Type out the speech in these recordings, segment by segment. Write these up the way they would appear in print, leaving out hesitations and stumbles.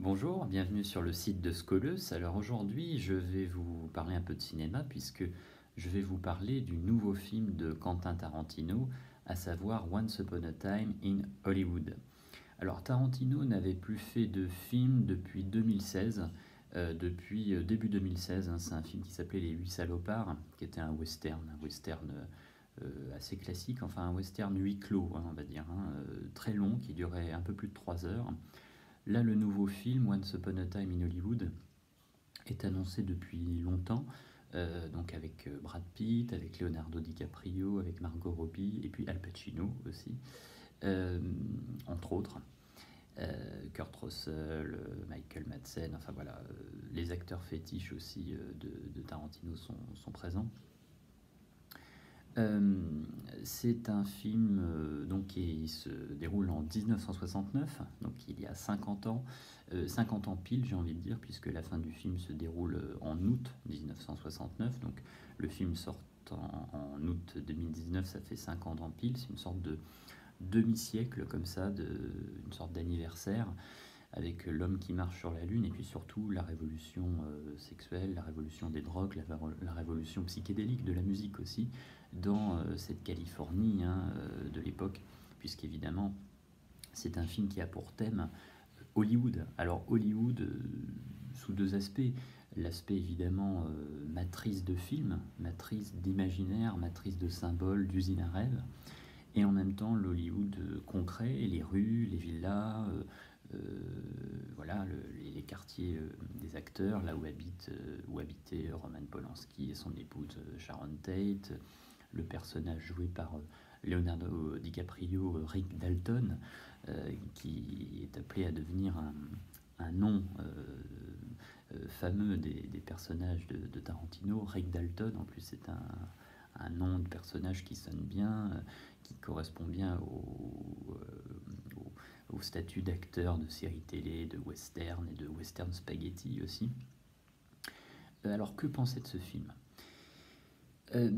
Bonjour, bienvenue sur le site de Scoleus. Alors aujourd'hui, je vais vous parler un peu de cinéma puisque je vais vous parler du nouveau film de Quentin Tarantino, à savoir Once Upon a Time in Hollywood. Alors Tarantino n'avait plus fait de film depuis 2016, depuis début 2016. C'est un film qui s'appelait Les Huit Salopards, qui était un western assez classique, enfin un western huis clos, on va dire, très long, qui durait un peu plus de 3 heures. Là, le nouveau film, Once Upon a Time in Hollywood, est annoncé depuis longtemps, donc avec Brad Pitt, avec Leonardo DiCaprio, avec Margot Robbie, et puis Al Pacino aussi, euh, entre autres. Kurt Russell, Michael Madsen, enfin voilà, les acteurs fétiches aussi de Tarantino sont présents. Euh, c'est un film donc, qui se déroule en 1969, donc il y a 50 ans, 50 ans pile j'ai envie de dire, puisque la fin du film se déroule en août 1969, donc le film sort en août 2019, ça fait 50 ans pile, c'est une sorte de demi-siècle comme ça, une sorte d'anniversaire avec l'homme qui marche sur la Lune, et puis surtout la révolution sexuelle, la révolution des drogues, la révolution psychédélique de la musique aussi, dans cette Californie de l'époque, puisqu'évidemment c'est un film qui a pour thème Hollywood. Alors Hollywood sous deux aspects. L'aspect évidemment matrice de film, matrice d'imaginaire, matrice de symboles, d'usine à rêve, et en même temps l'Hollywood concret, les rues, les villas, euh, voilà, les quartiers des acteurs, là où habitait Roman Polanski et son épouse Sharon Tate, le personnage joué par Leonardo DiCaprio, Rick Dalton, qui est appelé à devenir un nom fameux des personnages de Tarantino. Rick Dalton, en plus, c'est un nom de personnage qui sonne bien, qui correspond bien au statut d'acteur de série télé, de western et de western spaghetti aussi. Alors que penser de ce film? Euh,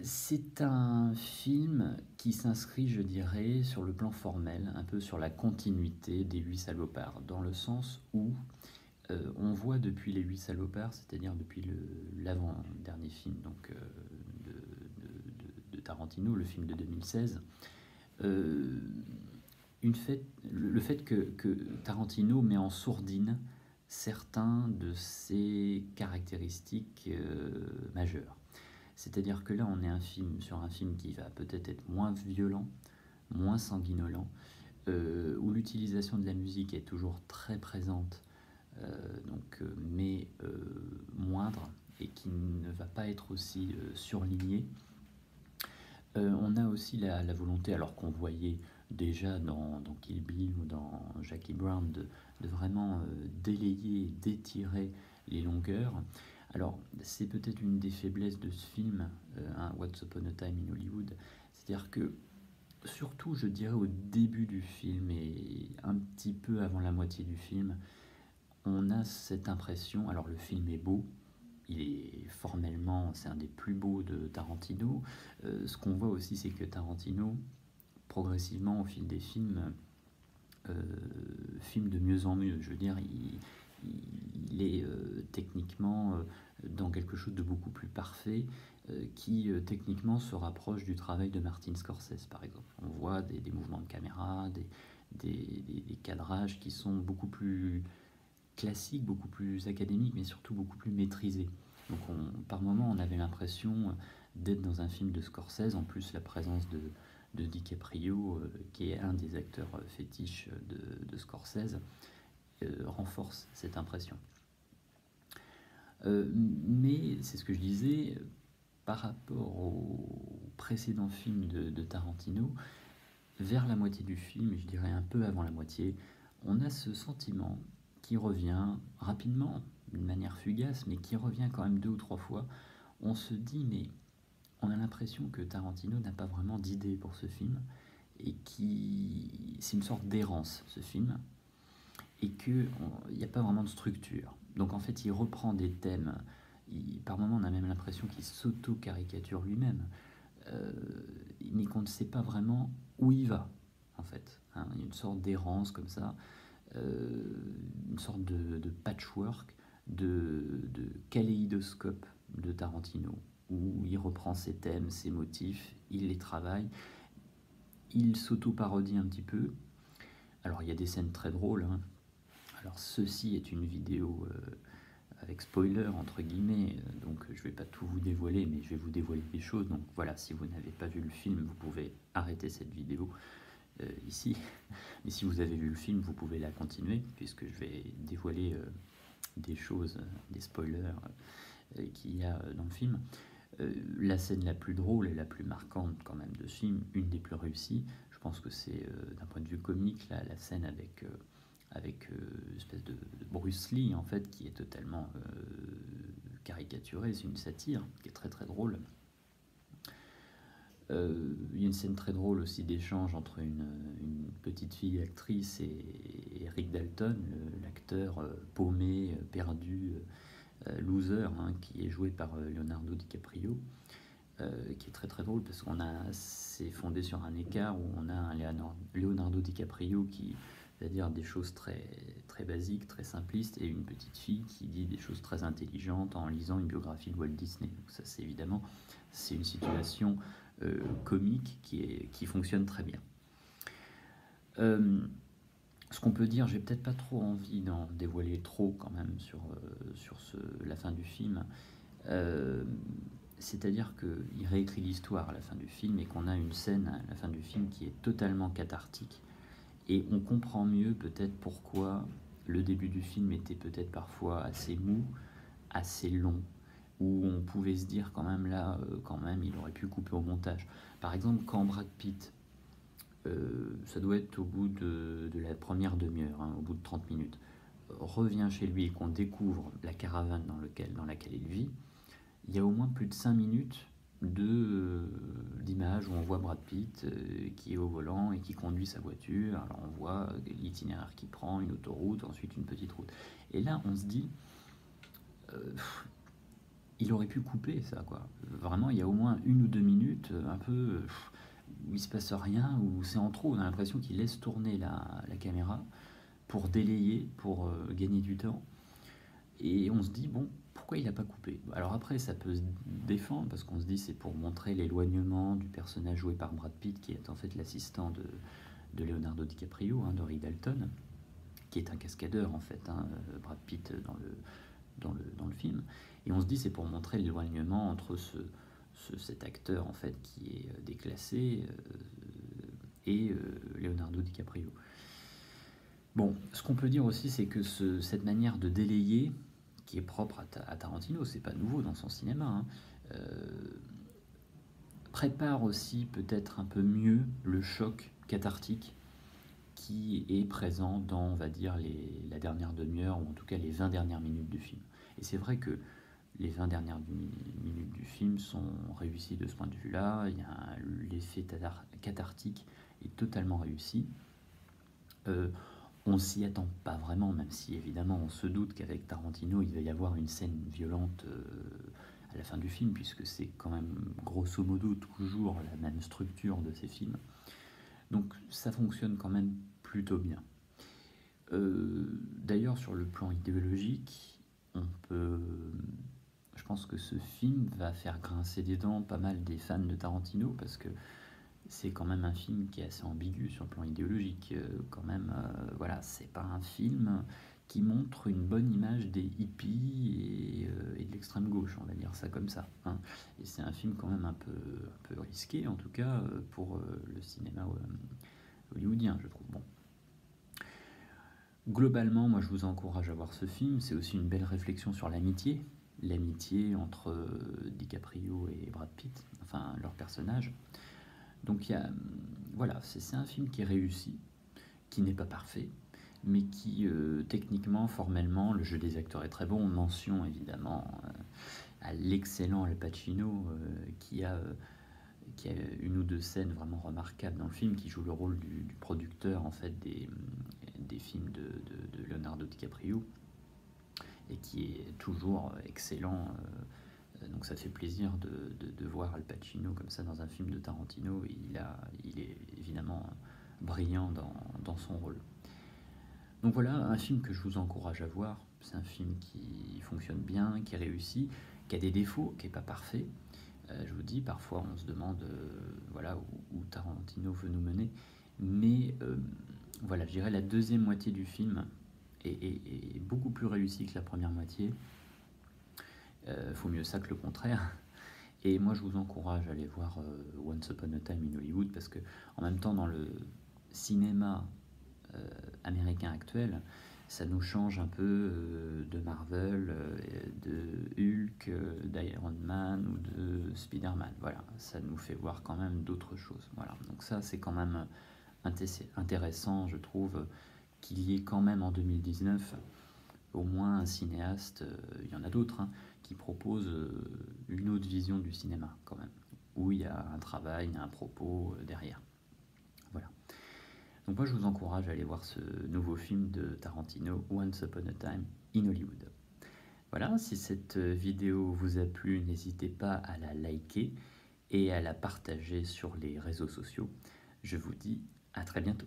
c'est un film qui s'inscrit, je dirais, sur le plan formel, un peu sur la continuité des Huit Salopards, dans le sens où on voit depuis les Huit Salopards, c'est-à-dire depuis l'avant-dernier film donc, de Tarantino, le film de 2016, euh, le fait que Tarantino met en sourdine certains de ses caractéristiques majeures. C'est-à-dire que là, on est sur un film qui va peut-être être moins violent, moins sanguinolent, où l'utilisation de la musique est toujours très présente, mais moindre, et qui ne va pas être aussi surlignée. On a aussi la volonté, alors qu'on voyait déjà dans Kill Bill ou dans Jackie Brown, de vraiment délayer, d'étirer les longueurs. Alors, c'est peut-être une des faiblesses de ce film, Once Upon a Time in Hollywood, c'est-à-dire que, surtout, je dirais au début du film et un petit peu avant la moitié du film, on a cette impression, alors le film est beau, il est formellement, c'est un des plus beaux de Tarantino. Ce qu'on voit aussi, c'est que Tarantino, progressivement au fil des films, filme de mieux en mieux. Je veux dire, il est techniquement dans quelque chose de beaucoup plus parfait, qui techniquement se rapproche du travail de Martin Scorsese, par exemple. On voit des mouvements de caméra, des cadrages qui sont beaucoup plus classique, beaucoup plus académique, mais surtout beaucoup plus maîtrisé. Donc par moments, on avait l'impression d'être dans un film de Scorsese, en plus la présence de DiCaprio, qui est un des acteurs fétiches de Scorsese, renforce cette impression. Mais c'est ce que je disais, par rapport au précédent film de Tarantino, vers la moitié du film, je dirais un peu avant la moitié, on a ce sentiment qui revient rapidement, d'une manière fugace, mais qui revient quand même deux ou trois fois. On se dit, mais on a l'impression que Tarantino n'a pas vraiment d'idée pour ce film, et c'est une sorte d'errance, ce film, et qu'il n'y a pas vraiment de structure. Donc en fait, il reprend des thèmes, par moments on a même l'impression qu'il s'auto-caricature lui-même, euh, mais qu'on ne sait pas vraiment où il va, en fait. Il y a une sorte d'errance comme ça. une sorte de patchwork, de kaléidoscope de Tarantino, où il reprend ses thèmes, ses motifs, il les travaille, il s'auto-parodie un petit peu. Alors il y a des scènes très drôles, hein. Alors ceci est une vidéo avec spoiler entre guillemets, donc je vais pas tout vous dévoiler, mais je vais vous dévoiler des choses. Donc voilà, si vous n'avez pas vu le film, vous pouvez arrêter cette vidéo ici. Mais si vous avez vu le film, vous pouvez la continuer, puisque je vais dévoiler des choses, des spoilers qu'il y a dans le film. La scène la plus drôle et la plus marquante quand même de ce film, une des plus réussies, je pense que c'est d'un point de vue comique, la scène avec une espèce de Bruce Lee en fait, qui est totalement caricaturée, c'est une satire qui est très très drôle. Il y a une scène très drôle aussi d'échange entre une petite fille actrice et Eric Dalton, l'acteur paumé, perdu, loser, hein, qui est joué par Leonardo DiCaprio, qui est très très drôle parce c'est fondé sur un écart où on a un Leonardo DiCaprio qui va dire des choses très, très basiques, très simplistes, et une petite fille qui dit des choses très intelligentes en lisant une biographie de Walt Disney. Donc ça, c'est évidemment, c'est une situation comique qui fonctionne très bien. Ce qu'on peut dire, j'ai peut-être pas trop envie d'en dévoiler trop quand même sur la fin du film. C'est-à-dire qu'il réécrit l'histoire à la fin du film et qu'on a une scène à la fin du film qui est totalement cathartique. Et on comprend mieux peut-être pourquoi le début du film était peut-être parfois assez mou, assez long, où on pouvait se dire quand même là, quand même, il aurait pu couper au montage. Par exemple, quand Brad Pitt, ça doit être au bout de la première demi-heure, hein, au bout de 30 minutes, revient chez lui et qu'on découvre la caravane dans laquelle il vit, il y a au moins plus de 5 minutes d'images où on voit Brad Pitt qui est au volant et qui conduit sa voiture. Alors on voit l'itinéraire qu'il prend, une autoroute, ensuite une petite route. Et là, on se dit, il aurait pu couper ça, quoi. Vraiment, il y a au moins 1 ou 2 minutes, un peu où il se passe rien, où c'est en trop. On a l'impression qu'il laisse tourner la caméra pour délayer, pour gagner du temps. Et on se dit, bon, pourquoi il n'a pas coupé? Alors après, ça peut se défendre, parce qu'on se dit c'est pour montrer l'éloignement du personnage joué par Brad Pitt, qui est en fait l'assistant de Leonardo DiCaprio, hein, de Rick Dalton, qui est un cascadeur en fait, hein, Brad Pitt dans le film. Et on se dit c'est pour montrer l'éloignement entre cet acteur en fait qui est déclassé et Leonardo DiCaprio. Bon, ce qu'on peut dire aussi, c'est que cette manière de délayer, qui est propre à Tarantino, c'est pas nouveau dans son cinéma, hein, prépare aussi peut-être un peu mieux le choc cathartique qui est présent dans, on va dire, la dernière demi-heure, ou en tout cas les 20 dernières minutes du film. Et c'est vrai que les 20 dernières minutes du film sont réussies de ce point de vue-là. L'effet cathartique est totalement réussi. On s'y attend pas vraiment, même si évidemment on se doute qu'avec Tarantino il va y avoir une scène violente à la fin du film, puisque c'est quand même grosso modo toujours la même structure de ces films. Donc ça fonctionne quand même plutôt bien. D'ailleurs, sur le plan idéologique, je pense que ce film va faire grincer des dents pas mal des fans de Tarantino, parce que c'est quand même un film qui est assez ambigu sur le plan idéologique. Quand même, voilà, c'est pas un film qui montre une bonne image des hippies et de l'extrême gauche, on va dire ça comme ça, hein. Et c'est un film quand même un peu risqué, en tout cas pour le cinéma hollywoodien, je trouve. Bon. Globalement, moi je vous encourage à voir ce film. C'est aussi une belle réflexion sur l'amitié entre DiCaprio et Brad Pitt, enfin leur personnage. Donc voilà, c'est un film qui est réussi, qui n'est pas parfait, mais qui techniquement, formellement, le jeu des acteurs est très bon. Mention évidemment à l'excellent Al Pacino qui a une ou deux scènes vraiment remarquables dans le film, qui joue le rôle du producteur en fait des films de Leonardo DiCaprio, et qui est toujours excellent. Donc ça fait plaisir de voir Al Pacino comme ça dans un film de Tarantino. Il est évidemment brillant dans son rôle. Donc voilà, un film que je vous encourage à voir. C'est un film qui fonctionne bien, qui réussit, qui a des défauts, qui n'est pas parfait. Je vous dis, parfois on se demande voilà, où Tarantino veut nous mener. Mais voilà, je dirais la deuxième moitié du film est beaucoup plus réussie que la première moitié. Faut mieux ça que le contraire. Et moi, je vous encourage à aller voir Once Upon a Time in Hollywood parce que, en même temps, dans le cinéma américain actuel, ça nous change un peu de Marvel, de Hulk, d'Iron Man ou de Spider-Man. Voilà, ça nous fait voir quand même d'autres choses. Voilà, donc ça, c'est quand même intéressant, je trouve, qu'il y ait quand même en 2019 au moins un cinéaste, il y en a d'autres, hein, qui propose une autre vision du cinéma quand même, où il y a un travail, il y a un propos derrière. Voilà. Donc moi je vous encourage à aller voir ce nouveau film de Tarantino, Once Upon a Time in Hollywood. Voilà, si cette vidéo vous a plu, n'hésitez pas à la liker et à la partager sur les réseaux sociaux. Je vous dis à très bientôt.